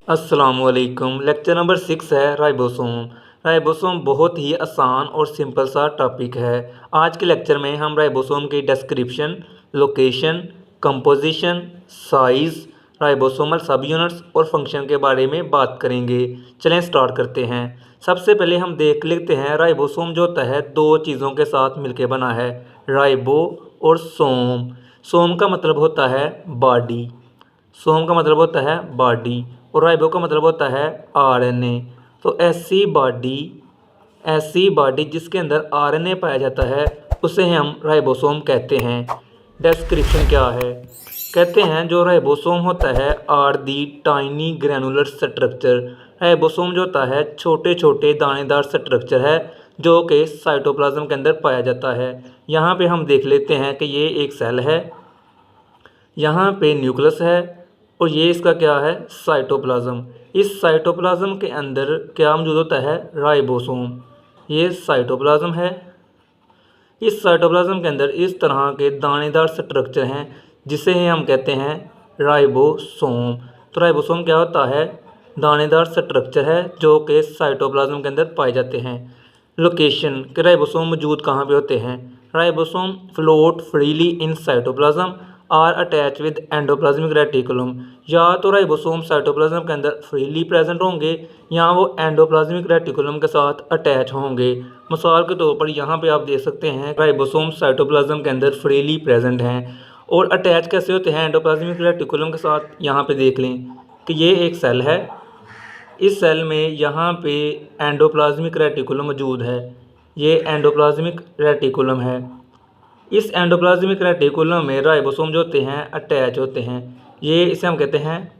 अस्सलामुअलैकुम। Lecture number 6 है ribosome. Ribosome बहुत ही आसान और सिंपल सा टॉपिक है। आज के लेक्चर में हम राइबोसोम की description, location, composition, size, ribosomal सब यूनिट्स और फंक्शन के बारे में बात करेंगे। चलें स्टार्ट करते हैं। सबसे पहले हम देख लेते हैं राइबोसोम जो होता है दो चीज़ों के साथ मिलकर बना है, राइबो और सोम। सोम का मतलब होता है बॉडी, सोम का मतलब होता है बॉडी और राइबो का मतलब होता है आरएनए। तो ऐसी बॉडी जिसके अंदर आरएनए पाया जाता है उसे हम राइबोसोम कहते हैं। डिस्क्रिप्शन क्या है? कहते हैं जो राइबोसोम होता है are the tiny granular structure. Ribosome जो होता है छोटे छोटे दानेदार स्ट्रक्चर है जो कि साइटोप्लाज्म के अंदर पाया जाता है। यहाँ पे हम देख लेते हैं कि ये एक सेल है, यहाँ पे न्यूक्लियस है और ये इसका क्या है, साइटोप्लाज्म। इस साइटोप्लाज्म के अंदर क्या मौजूद होता है, राइबोसोम। ये साइटोप्लाज्म है। इस साइटोप्लाज्म के अंदर इस तरह के दानेदार स्ट्रक्चर हैं जिसे हम कहते हैं राइबोसोम। तो राइबोसोम क्या होता है, दानेदार स्ट्रक्चर है जो कि साइटोप्लाज्म के अंदर पाए जाते हैं। लोकेशन के राइबोसोम मौजूद कहाँ पे होते हैं? Ribosome float freely in cytoplasm or attach with endoplasmic reticulum. या तो राइबोसोम साइटोप्लाज्म के अंदर फ्रीली प्रेजेंट होंगे या वो एंडोप्लाज्मिक रेटिकुलम के साथ अटैच होंगे। मिसाल के तौर पर यहाँ पे आप देख सकते हैं राइबोसोम साइटोप्लाज्म के अंदर फ्रीली प्रेजेंट हैं और अटैच कैसे होते हैं एंडोप्लाज्मिक रेटिकुलम के साथ। यहाँ पे देख लें कि ये एक सेल है, इस सेल में यहाँ पे एंडोप्लाज्मिक रेटिकुलम मौजूद है। ये एंडोप्लाज्मिक रेटिकुलम है। इस एंडोप्लाज्मिक रेटिकुलम में राइबोसोम जो होते हैं अटैच होते हैं। ये इसे हम कहते हैं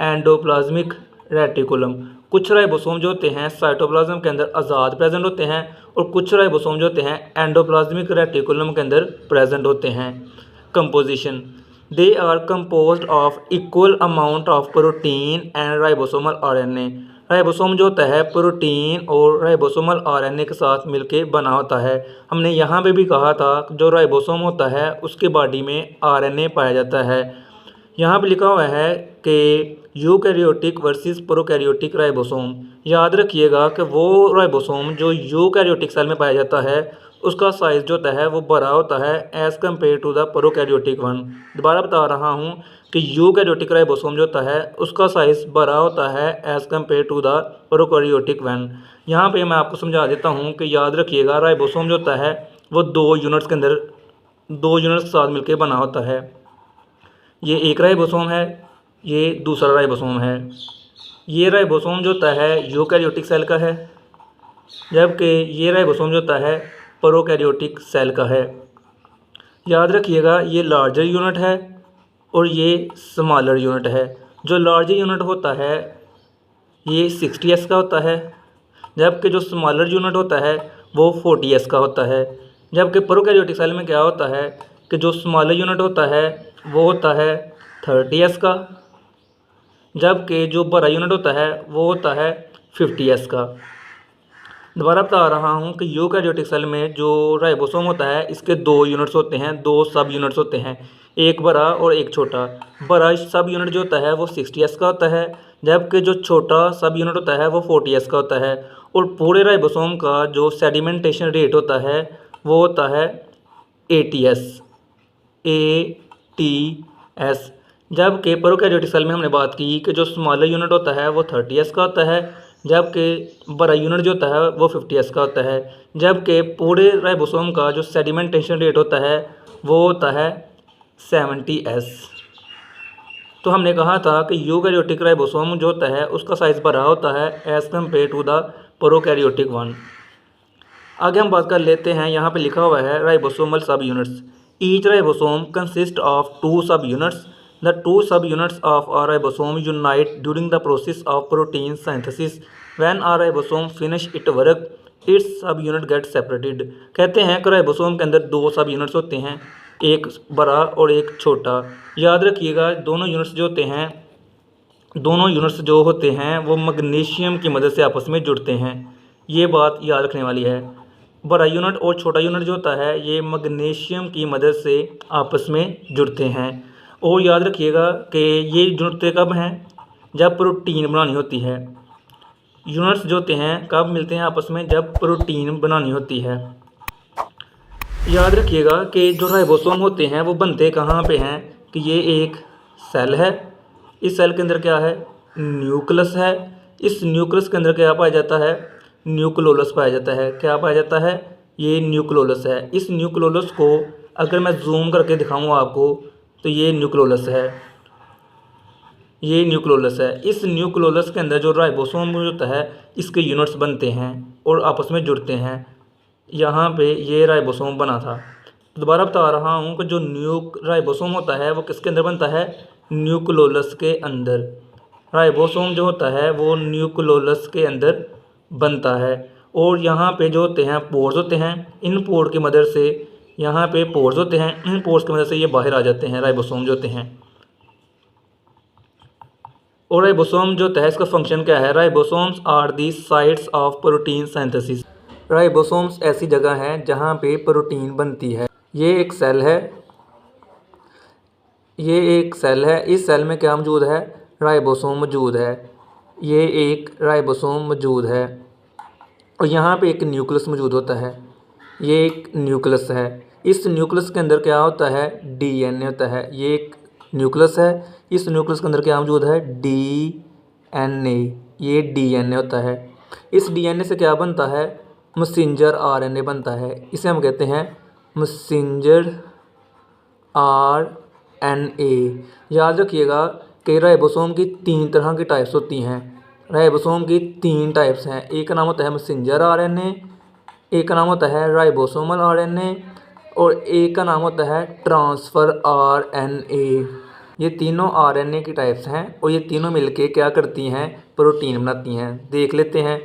एंडोप्लाज्मिक रेटिकुलम। कुछ राइबोसोम जो होते हैं साइटोप्लाज्म के अंदर आज़ाद प्रेजेंट होते हैं और कुछ राइबोसोम जो होते हैं एंडोप्लाज्मिक रेटिकुलम के अंदर प्रेजेंट होते हैं। Composition, they are composed of equal amount of protein and ribosomal RNA. Ribosome जो होता है प्रोटीन और राइबोसोमल आरएनए के साथ मिलके बना होता है। हमने यहाँ पे भी कहा था जो राइबोसोम होता है उसके बॉडी में आरएनए पाया जाता है। यहाँ पे लिखा हुआ है कि यूकैरियोटिक वर्सेस प्रोकैरियोटिक राइबोसोम। याद रखिएगा कि वो राइबोसोम जो यूकैरियोटिक सेल में पाया जाता है उसका साइज़ जो होता है वो बड़ा होता है as compare to the prokaryotic one. दोबारा बता रहा हूँ कि यूकैरियोटिक राइबोसोम जो होता है उसका साइज़ बड़ा होता है as compare to the prokaryotic one. यहाँ पे मैं आपको समझा देता हूँ कि याद रखिएगा राइबोसोम जो होता है वो दो यूनिट्स के साथ मिलकर बना होता है। ये एक राइबोसोम है, ये दूसरा राइबोसोम है। ये राइबोसोम जो होता है यूकैरियोटिक सेल का है जबकि ये राइबोसोम जो होता है प्रोकैरियोटिक सेल का है। याद रखिएगा ये लार्जर यूनिट है और ये स्मॉलर यूनिट है। जो लार्जर यूनिट होता है ये 60s का होता है जबकि जो स्मॉलर यूनिट होता है वो 40s का होता है। जबकि प्रोकैरियोटिक सेल में क्या होता है कि जो स्मॉलर यूनिट होता है वो होता है 30s का जबकि जो बड़ा यूनिट होता है वो होता है 50s का। दोबारा बता रहा हूँ कि यूकैरियोटिक सेल में जो राइबोसोम होता है इसके दो यूनिट्स होते हैं, दो सब यूनिट्स होते हैं, एक बड़ा और एक छोटा। बड़ा सब यूनिट जो होता है वो 60s का होता है जबकि जो छोटा सब यूनिट होता है वो 40s का होता है। और पूरे राइबोसोम का जो सेडिमेंटेशन रेट होता है वो होता है 80s, ATS। जबकि प्रोकैरियोटिक सेल में हमने बात की कि जो स्मॉलर यूनिट होता है वो 30s का होता है जबकि बड़ा यूनिट जो होता है वो 50s का होता है। जबकि पूरे राइबोसोम का जो सेडिमेंटेशन रेट होता है वो होता है 70s। तो हमने कहा था कि यूकैरियोटिक राइबोसोम जो होता है उसका साइज़ बड़ा होता है as compare to the prokaryotic one. आगे हम बात कर लेते हैं, यहाँ पे लिखा हुआ है राइबोसोमल सब units. Each ribosome consist of 2 सब units. The 2 subunits of a ribosome unite during the process of protein synthesis. When a ribosome finish its work, its subunit gets separated. कहते हैं कि राइबोसोम के अंदर दो सब यूनिट्स होते हैं, एक बड़ा और एक छोटा। याद रखिएगा दोनों यूनिट्स जो होते हैं वो मैग्नीशियम की मदद से आपस में जुड़ते हैं। ये बात याद रखने वाली है। बड़ा यूनिट और छोटा यूनिट जो होता है ये मैग्नीशियम की मदद से आपस में जुड़ते हैं। और याद रखिएगा कि ये जुड़ते कब हैं, जब प्रोटीन बनानी होती है। यूनिट्स जो होते हैं कब मिलते हैं आपस में, जब प्रोटीन बनानी होती है। याद रखिएगा कि जो राइबोसोम होते हैं वो बनते कहाँ पे हैं, कि ये एक सेल है, इस सेल के अंदर क्या है, न्यूक्लियस है। इस न्यूक्लियस के अंदर क्या पाया जाता है, न्यूक्लियोलस पाया जाता है। क्या पाया जाता है, ये न्यूक्लियोलस है। इस न्यूक्लियोलस को अगर मैं जूम करके दिखाऊँ आपको तो ये न्यूक्लियोलस है, ये न्यूक्लियोलस है। इस न्यूक्लियोलस के अंदर जो राइबोसोम होता है इसके यूनिट्स बनते हैं और आपस में जुड़ते हैं। यहाँ पे ये राइबोसोम बना था। दोबारा बता रहा हूँ कि जो राइबोसोम होता है वो किसके अंदर बनता है, न्यूक्लियोलस के अंदर। राइबोसोम जो होता है वो न्यूक्लियोलस के अंदर बनता है। और यहाँ पे जो होते हैं पोर्स होते हैं, इन पोर की मदद से, यहाँ पे पोर्स होते हैं, इन पोर्स की मदद से ये बाहर आ जाते हैं राइबोसोम जो होते हैं। और राइबोसोम जो होता है इसका फंक्शन क्या है, ribosomes are the sites of protein synthesis. Ribosomes ऐसी जगह है जहाँ पे प्रोटीन बनती है। ये एक सेल है, ये एक सेल है। इस सेल में क्या मौजूद है, राइबोसोम मौजूद है। ये एक राइबोसोम मौजूद है और यहाँ पे एक न्यूक्लियस मौजूद होता है। ये एक न्यूक्लियस है। इस न्यूक्लियस के अंदर क्या होता है, डीएनए होता है। ये एक न्यूक्लियस है, इस न्यूक्लियस के अंदर क्या मौजूद है, डीएनए। ये डीएनए होता है। इस डीएनए से क्या बनता है, मैसेंजर आरएनए बनता है। इसे हम कहते हैं मैसेंजर आरएनए। याद रखिएगा कि राइबोसोम की 3 तरह की टाइप्स होती हैं। राइबोसोम की 3 टाइप्स हैं। एक का नाम होता है मैसेंजर आरएनए, एक का नाम होता है राइबोसोमल आरएनए और एक का नाम होता है ट्रांसफ़र आरएनए। ये तीनों आरएनए की टाइप्स हैं और ये तीनों मिलके क्या करती हैं, प्रोटीन बनाती हैं। देख लेते हैं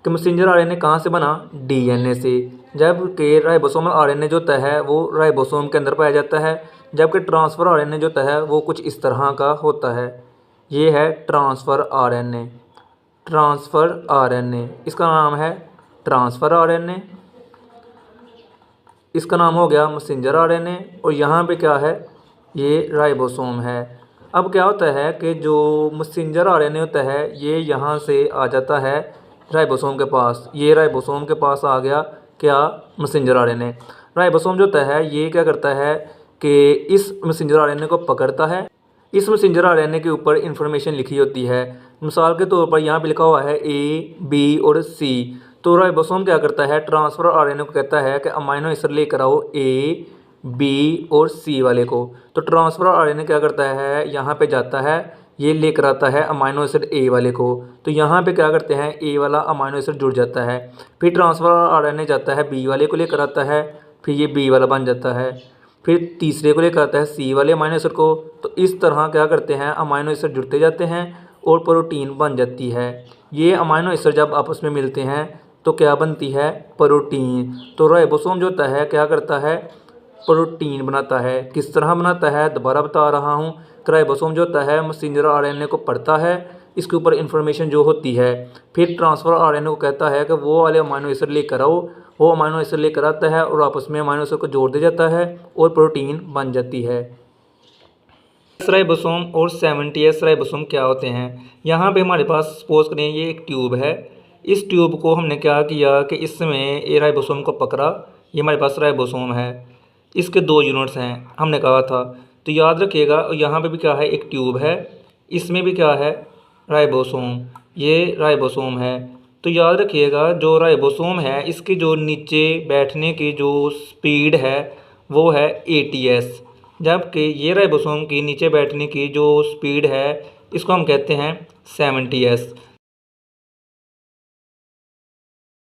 कि मैसेंजर आरएनए कहाँ से बना, डीएनए से। जबकि राइबोसोमल आरएनए जो होता है वो राइबोसोम के अंदर पाया जाता है। जबकि ट्रांसफ़र आरएनए जो होता है वो कुछ इस तरह का होता है। ये है ट्रांसफ़र आरएनए। ट्रांसफ़र आरएनए इसका नाम है ट्रांसफ़र आरएनए, इसका नाम हो गया मैसेंजर आरएनए और यहाँ पे क्या है, ये राइबोसोम है। अब क्या होता है कि जो मैसेंजर आरएनए होता है ये यहाँ से आ जाता है राइबोसोम के पास। ये राइबोसोम के पास आ गया क्या, मैसेंजर आरएनए। राइबोसोम जो होता है ये क्या करता है कि इस मैसेंजर आरएनए को पकड़ता है। इस मैसेंजर आरएनए के ऊपर इंफॉर्मेशन लिखी होती है। मिसाल के तौर पर यहाँ पे लिखा हुआ है ए, बी और सी। तो राइबोसोम क्या करता है, ट्रांसफ़र आरएनए को कहता है कि अमाइनो एसिड लेकर आओ ए, बी और सी वाले को। तो ट्रांसफ़र आरएनए क्या करता है, यहाँ पे जाता है, ये लेकर आता है अमाइनो एसिड ए वाले को। तो यहाँ पे क्या करते हैं, ए वाला अमाइनो एसिड जुड़ जाता है। फिर ट्रांसफ़र आरएनए जाता है बी वाले को लेकर आता है, फिर ये बी वाला बन जाता है। फिर तीसरे को लेकर आता है सी वाले अमाइनो एसिड को। तो इस तरह क्या करते हैं, अमाइनो एसिड जुड़ते जाते हैं और प्रोटीन बन जाती है। ये अमाइनो एसिड जब आपस में मिलते हैं तो क्या बनती है, प्रोटीन। तो राइबोसोम जो होता है क्या करता है, प्रोटीन बनाता है। किस तरह बनाता है, दोबारा बता रहा हूँ। राइबोसोम जो होता है मैसेंजर आरएनए को पढ़ता है, इसके ऊपर इंफॉर्मेशन जो होती है, फिर ट्रांसफ़र आरएनए को कहता है कि वो वाले अमाइनो एसिड लेकर आओ। वो अमाइनो एसिड लेकर आता है और आपस में अमाइनो एसिड को जोड़ दे जाता है और प्रोटीन बन जाती है। राइबोसोम और 70S राइबोसोम क्या होते हैं। यहाँ पे हमारे पास सपोज करें ये एक ट्यूब है। इस ट्यूब को हमने क्या किया कि इसमें ये राइबोसोम को पकड़ा। ये हमारे पास राइबोसोम है, इसके 2 यूनिट्स हैं हमने कहा था। तो याद रखिएगा यहाँ पे भी क्या है, एक ट्यूब है, इसमें भी क्या है, राइबोसोम। ये राइबोसोम है। तो याद रखिएगा जो राइबोसोम है इसके जो नीचे बैठने की जो स्पीड है वो है 80S। जबकि ये राइबोसोम की नीचे बैठने की जो स्पीड है इसको हम कहते हैं 70S।